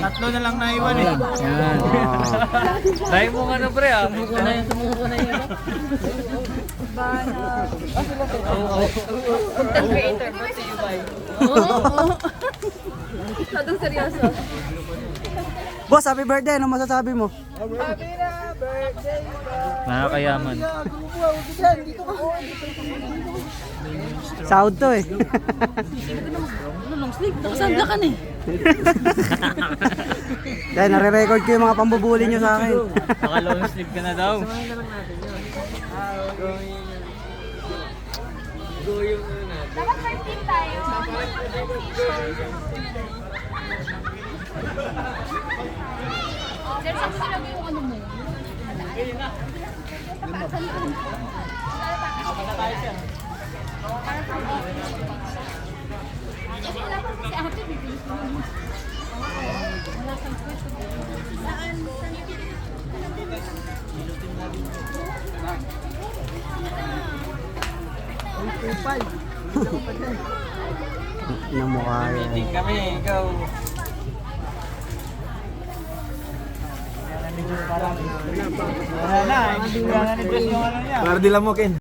Tatlo na lang naiwan eh. Yan. Dahil mo ano pre ah. Sumuko na yun. Content creator, brought to you by. Masyadong seryoso. Boss, happy birthday. Ano masasabi mo? Nakakayaman. Sahod to eh. Long sleeve. Nakasandla ka na eh. Dahil nare-record ko yung mga pambubuli nyo sa akin. Naka-long sleeve ka na daw. Dapat 15 tayo. Sir, saan mo nilagay yung ano mo? Kasi wala pa si ate. Wala kang question. Saan? Namukha yan. Meeting kami, ikaw. Wala na, hindi ko na ni-press yung ano niya. Para di lamukin.